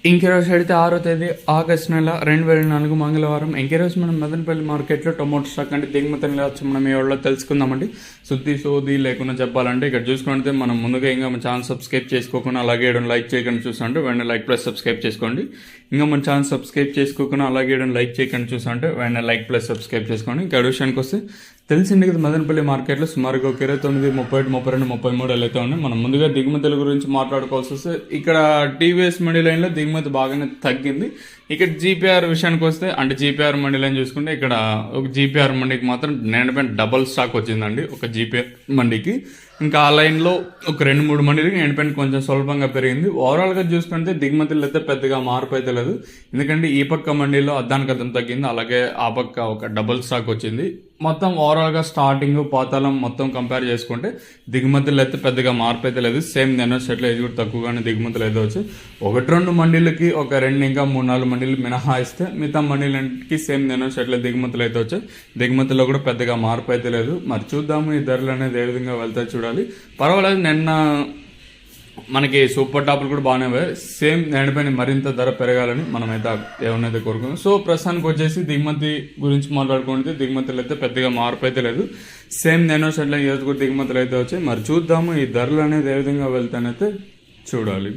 ఇంకెరోజు అయితే 6వ తేదీ ఆగస్టు నెల 2024 మంగళవారం. ఇంకెరోజు మనం మదనపల్లి మార్కెట్లో టొమాటో స్టాక్ అంటే దిగుమతి వచ్చి మనం ఈ వాళ్ళలో తెలుసుకుందామండి. శుద్ధి సోది లేకుండా చెప్పాలంటే ఇక్కడ చూసుకుంటే మనం ముందుగా ఇంకా మన ఛానల్ సబ్స్క్రైబ్ చేసుకోకుండా అలాగే లైక్ చేయకుండా చూస్తుంటే వెంటనే లైక్ ప్లస్ సబ్స్క్రైబ్ చేసుకోండి. ఇంకా మన ఛానల్ సబ్స్క్రైబ్ చేసుకోకుండా అలాగే లైక్ చేయకుండా చూస్తుంటే వెంటనే లైక్ ప్లస్ సబ్స్క్రైబ్ చేసుకోండి. ఇంకా విషయానికి వస్తే తెలిసింది కదా, మదనపల్లి మార్కెట్లో సుమారుగా ఒక 29, 31, 32, 33 అయితే ఉన్నాయి. మనం ముందుగా దిగుమతుల గురించి మాట్లాడుకోవాల్సి వస్తే ఇక్కడ టీవీఎస్ మండీ లైన్లో దిగుమతి బాగానే తగ్గింది. ఇక్కడ జీపీఆర్ విషయానికి వస్తే అంటే జీపీఆర్ మండీ లైన్ చూసుకుంటే ఇక్కడ ఒక జీపీఆర్ మండీకి మాత్రం 90% డబల్ స్టాక్ వచ్చిందండి ఒక జీపీఆర్ మండీకి. ఇంకా ఆ లైన్లో ఒక 2-3 మండీలకి 90% కొంచెం స్వల్పంగా పెరిగింది. ఓవరాల్గా చూసుకుంటే దిగుమతులు అయితే పెద్దగా మార్పు అయితే లేదు, ఎందుకంటే ఈ పక్క మండీలో అద్దానికి అద్దం తగ్గింది, అలాగే ఆ పక్క ఒక డబుల్ స్టాక్ వచ్చింది. మొత్తం ఓవరాల్గా స్టార్టింగ్ పాతాళం మొత్తం కంపేర్ చేసుకుంటే దిగుమతులు అయితే పెద్దగా మార్పు అయితే లేదు. సేమ్ నెనో సెట్లు ఇది కూడా తక్కువగానే దిగుమతులు అయితే వచ్చాయి. 1-2 మండీలకి ఒక 2 ఇంకా 3-4 మండీలు మినహాయిస్తే మిగతా మండీలకి సేమ్ నెనో సెట్ల దిగుమతులు అయితే వచ్చాయి. దిగుమతుల్లో కూడా పెద్దగా మార్పు అయితే లేదు. మరి చూద్దాము ఈ ధరలు అనేది ఏ విధంగా వెళ్తాయి చూడాలి. పర్వాలేదు, నిన్న మనకి సూపర్ టాపులు కూడా బాగానే పోయాయి. సేమ్ దానిపైన మరింత ధర పెరగాలని మనమైతే ఏమన్నైతే కోరుకుందాం. సో ప్రస్తుతానికి వచ్చేసి దిగుమతి గురించి మాట్లాడుకుంటే దిగుమతులు అయితే పెద్దగా మార్పు అయితే లేదు. సేమ్ నెనో సెట్ల ఈరోజు కూడా దిగుమతులు అయితే వచ్చాయి. మరి చూద్దాము ఈ ధరలు అనేది ఏ విధంగా వెళ్తానైతే చూడాలి.